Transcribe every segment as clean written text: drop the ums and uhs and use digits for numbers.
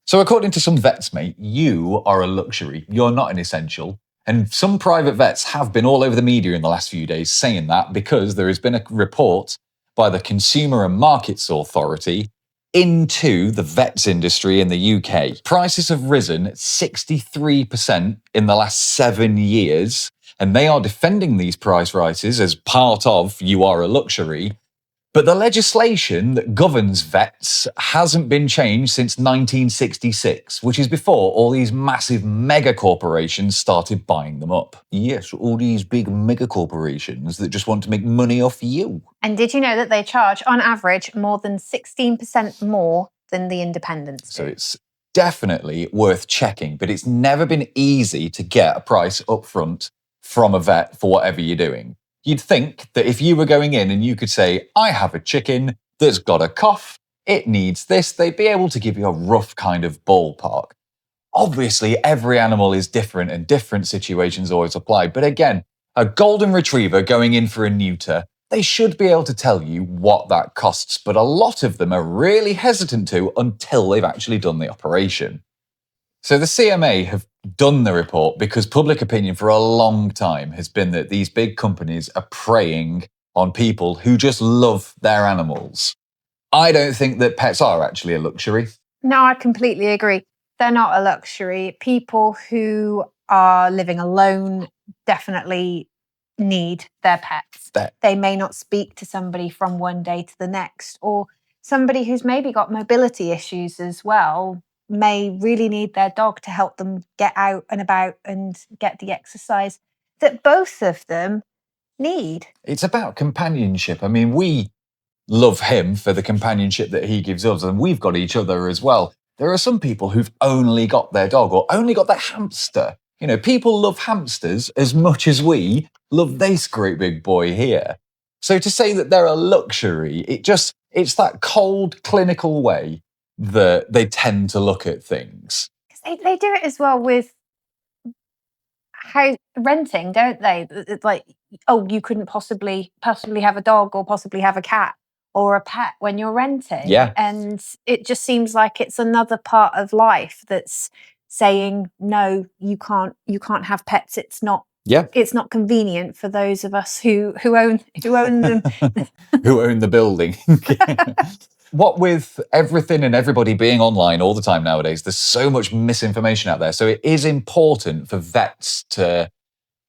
So according to some vets, mate, you are a luxury. You're not an essential. And some private vets have been all over the media in the last few days saying that because there has been a report by the Consumer and Markets Authority into the vets industry in the UK. Prices have risen 63% in the last 7 years, and they are defending these price rises as part of you are a luxury. But the legislation that governs vets hasn't been changed since 1966, which is before all these massive mega corporations started buying them up. Yes, all these big mega corporations that just want to make money off you. And did you know that they charge, on average, more than 16% more than the independents do? So it's definitely worth checking, but it's never been easy to get a price up front from a vet for whatever you're doing. You'd think that if you were going in and you could say, I have a chicken that's got a cough, it needs this, they'd be able to give you a rough kind of ballpark. Obviously, every animal is different and different situations always apply. But again, a golden retriever going in for a neuter, they should be able to tell you what that costs. But a lot of them are really hesitant to until they've actually done the operation. So the CMA have done the report because public opinion for a long time has been that these big companies are preying on people who just love their animals. I don't think that pets are actually a luxury. No, I completely agree. They're not a luxury. People who are living alone definitely need their pets. They may not speak to somebody from one day to the next, or somebody who's maybe got mobility issues as well may really need their dog to help them get out and about and get the exercise that both of them need. It's about companionship. I mean, we love him for the companionship that he gives us, and we've got each other as well. There are some people who've only got their dog or only got their hamster. You know, people love hamsters as much as we love this great big boy here. So to say that they're a luxury, it's that cold, clinical way that they tend to look at things. They do it as well with renting, don't they? It's like, oh, you couldn't possibly have a dog or possibly have a cat or a pet when you're renting. Yeah. And it just seems like it's another part of life that's saying, no, you can't have pets. It's not convenient for those of us who own them. Who own the building. What with everything and everybody being online all the time nowadays, there's so much misinformation out there. So it is important for vets to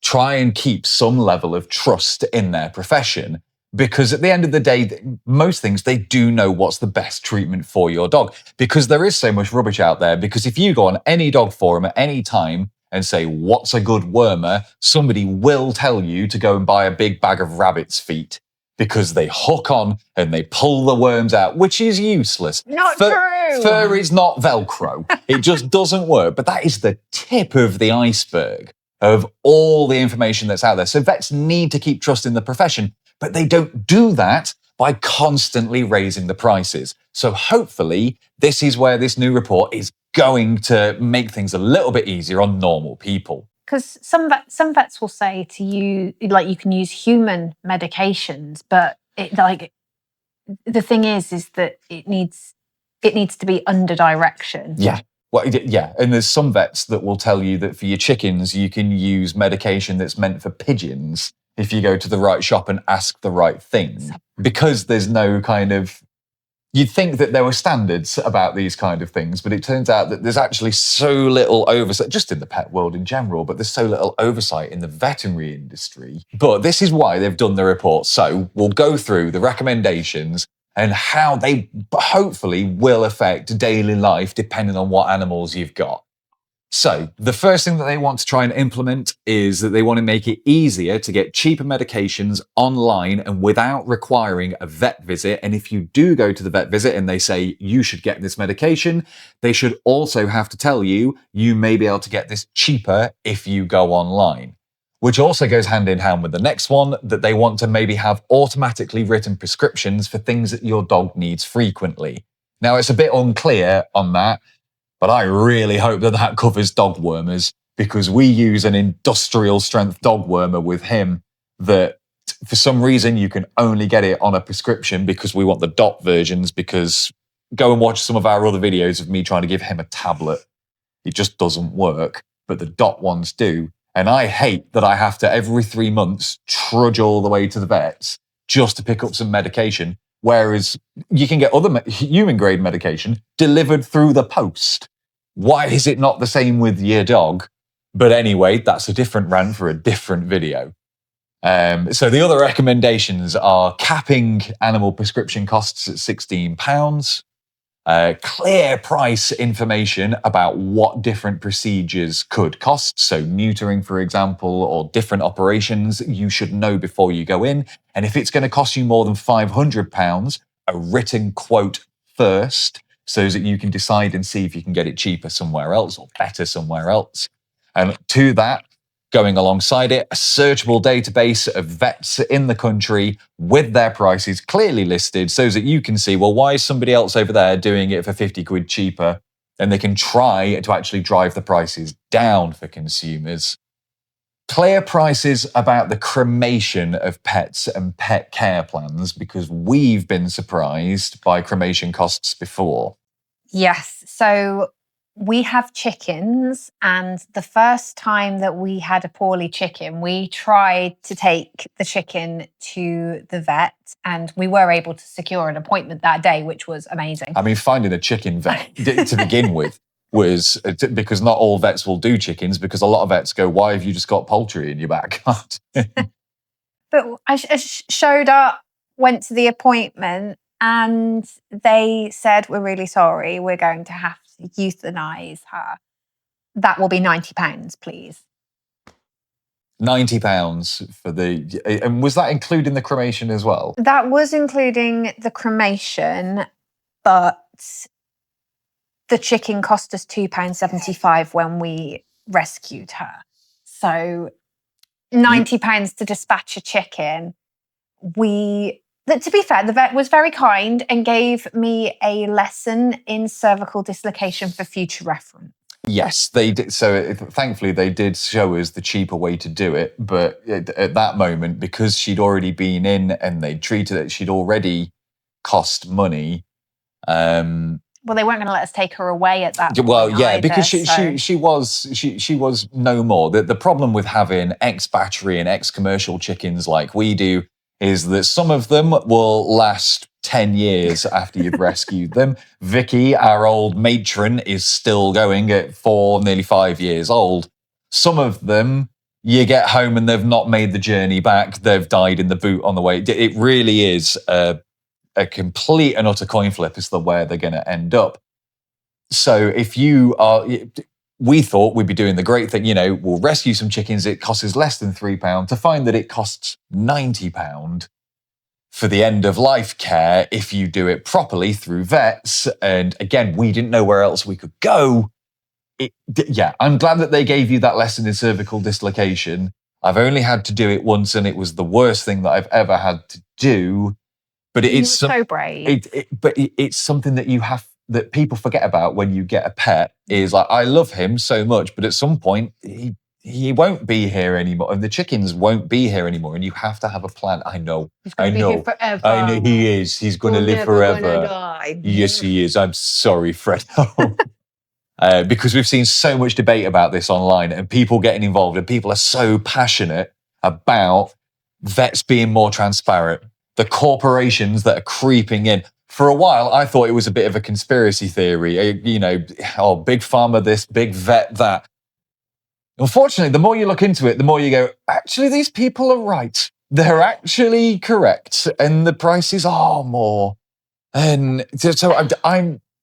try and keep some level of trust in their profession, because at the end of the day, most things, they do know what's the best treatment for your dog, because there is so much rubbish out there. Because if you go on any dog forum at any time and say, what's a good wormer, somebody will tell you to go and buy a big bag of rabbit's feet, because they hook on and they pull the worms out, which is useless. Not true. Fur is not Velcro. It just doesn't work. But that is the tip of the iceberg of all the information that's out there. So vets need to keep trusting the profession, but they don't do that by constantly raising the prices. So hopefully this is where this new report is going to make things a little bit easier on normal people. Because some vets will say to you, like, you can use human medications, but the thing is that it needs to be under direction. Yeah. Well, yeah. And there's some vets that will tell you that for your chickens, you can use medication that's meant for pigeons if you go to the right shop and ask the right thing. Because there's no kind of... You'd think that there were standards about these kind of things, but it turns out that there's actually so little oversight, just in the pet world in general, but there's so little oversight in the veterinary industry. But this is why they've done the report. So we'll go through the recommendations and how they hopefully will affect daily life depending on what animals you've got. So the first thing that they want to try and implement is that they want to make it easier to get cheaper medications online and without requiring a vet visit. And if you do go to the vet visit and they say you should get this medication, they should also have to tell you may be able to get this cheaper if you go online. Which also goes hand in hand with the next one, that they want to maybe have automatically written prescriptions for things that your dog needs frequently. Now, it's a bit unclear on that, but I really hope that covers dog wormers, because we use an industrial strength dog wormer with him that for some reason you can only get it on a prescription, because we want the DOT versions, because go and watch some of our other videos of me trying to give him a tablet. It just doesn't work, but the dot ones do. And I hate that I have to, every 3 months, trudge all the way to the vets just to pick up some medication. Whereas you can get other human grade medication delivered through the post. Why is it not the same with your dog? But anyway, that's a different rant for a different video. So the other recommendations are capping animal prescription costs at £16. Clear price information about what different procedures could cost. So neutering, for example, or different operations, you should know before you go in. And if it's going to cost you more than £500, a written quote first, so that you can decide and see if you can get it cheaper somewhere else or better somewhere else. To that, going alongside it, a searchable database of vets in the country with their prices clearly listed so that you can see, well, why is somebody else over there doing it for 50 quid cheaper? And they can try to actually drive the prices down for consumers. Clear prices about the cremation of pets and pet care plans, because we've been surprised by cremation costs before. Yes. So we have chickens, and the first time that we had a poorly chicken, we tried to take the chicken to the vet, and we were able to secure an appointment that day, which was amazing. I mean, finding a chicken vet to begin with was, because not all vets will do chickens, because a lot of vets go, why have you just got poultry in your backyard? But I showed up, went to the appointment, and they said, we're really sorry, we're going to have to euthanize her. That will be £90, please. £90 for the... And was that including the cremation as well? That was including the cremation, but the chicken cost us £2.75 when we rescued her. So £90 to dispatch a chicken. To be fair, the vet was very kind and gave me a lesson in cervical dislocation for future reference. Yes, they did. So thankfully, they did show us the cheaper way to do it. But at that moment, because she'd already been in and they treated it, she'd already cost money. Well, they weren't going to let us take her away at that point. Well, yeah, either, because she was no more. The problem with having ex-battery and ex-commercial chickens like we do is that some of them will last 10 years after you've rescued them. Vicky, our old matron, is still going at 4, nearly 5 years old. Some of them, you get home and they've not made the journey back. They've died in the boot on the way. It really is a complete and utter coin flip as to where they're going to end up. So if you are... We thought we'd be doing the great thing, we'll rescue some chickens. It costs us less than £3 to find that it costs £90 for the end of life care if you do it properly through vets. And again, we didn't know where else we could go. I'm glad that they gave you that lesson in cervical dislocation. I've only had to do it once and it was the worst thing that I've ever had to do. But it's so brave. It's something that people forget about when you get a pet. Is like, I love him so much, but at some point he won't be here anymore, and the chickens won't be here ananymore, and you have to have a plan. I know. Be here forever. I know he is. He's going to live forever. Die. Yes, he is. I'm sorry, Fred. Because we've seen so much debate about this online, and people getting involved, and people are so passionate about vets being more transparent. The corporations that are creeping in. For a while, I thought it was a bit of a conspiracy theory. Big pharma this, big vet that. Unfortunately, the more you look into it, the more you go, actually, these people are right. They're actually correct. And the prices are more. And so have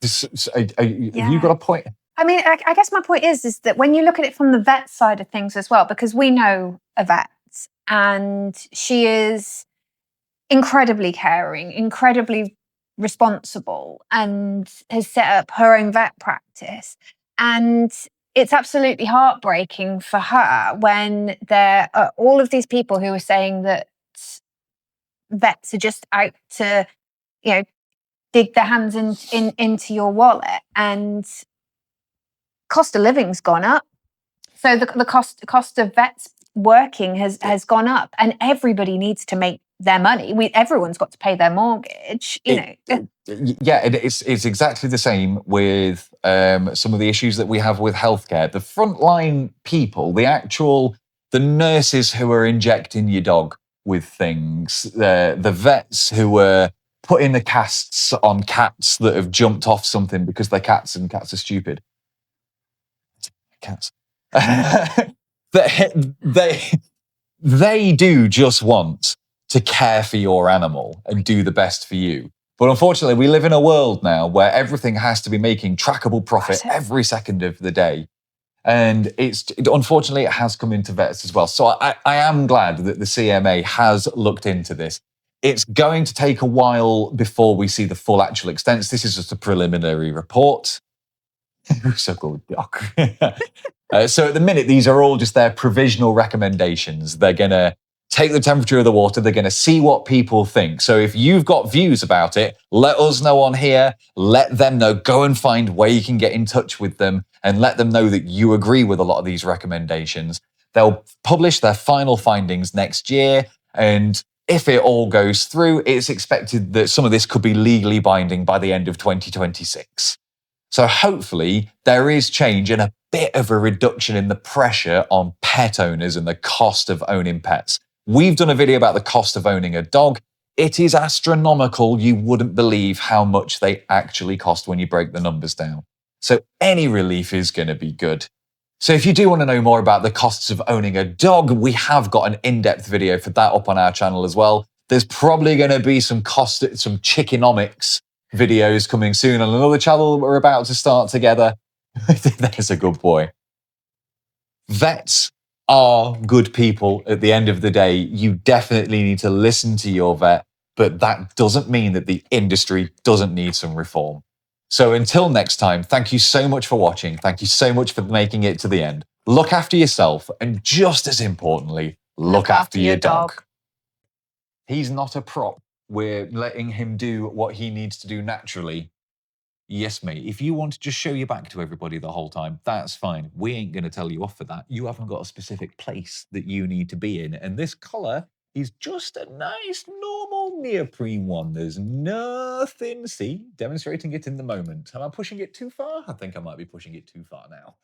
you got a point? I mean, I guess my point is that when you look at it from the vet side of things as well, because we know a vet and she is incredibly caring, incredibly responsible, and has set up her own vet practice. And it's absolutely heartbreaking for her when there are all of these people who are saying that vets are just out to, dig their hands into your wallet, and cost of living's gone up. So the cost of vets working has gone up, and everybody needs to make their money. Everyone's got to pay their mortgage. Yeah, it's exactly the same with some of the issues that we have with healthcare. The frontline people, the nurses who are injecting your dog with things, the vets who are putting the casts on cats that have jumped off something because they're cats and cats are stupid. Cats. they do just want to care for your animal and do the best for you. But unfortunately, we live in a world now where everything has to be making trackable profit every second of the day. And unfortunately, it has come into vets as well. So I am glad that the CMA has looked into this. It's going to take a while before we see the full actual extents. This is just a preliminary report. So good, Doc. So at the minute, these are all just their provisional recommendations. They're going to take the temperature of the water. They're going to see what people think. So if you've got views about it, let us know on here. Let them know. Go and find where you can get in touch with them and let them know that you agree with a lot of these recommendations. They'll publish their final findings next year. And if it all goes through, it's expected that some of this could be legally binding by the end of 2026. So hopefully there is change and a bit of a reduction in the pressure on pet owners and the cost of owning pets. We've done a video about the cost of owning a dog. It is astronomical. You wouldn't believe how much they actually cost when you break the numbers down. So any relief is going to be good. So if you do want to know more about the costs of owning a dog, we have got an in-depth video for that up on our channel as well. There's probably going to be some chickenomics videos coming soon on another channel that we're about to start together. There's a good boy. Vets are good people at the end of the day. You definitely need to listen to your vet, but that doesn't mean that the industry doesn't need some reform. So until next time, thank you so much for watching. Thank you so much for making it to the end. Look after yourself, and just as importantly, look after your dog. He's not a prop. We're letting him do what he needs to do naturally. Yes, mate. If you want to just show your back to everybody the whole time, that's fine. We ain't going to tell you off for that. You haven't got a specific place that you need to be in. And this collar is just a nice, normal neoprene one. There's nothing. See, demonstrating it in the moment. Am I pushing it too far? I think I might be pushing it too far now.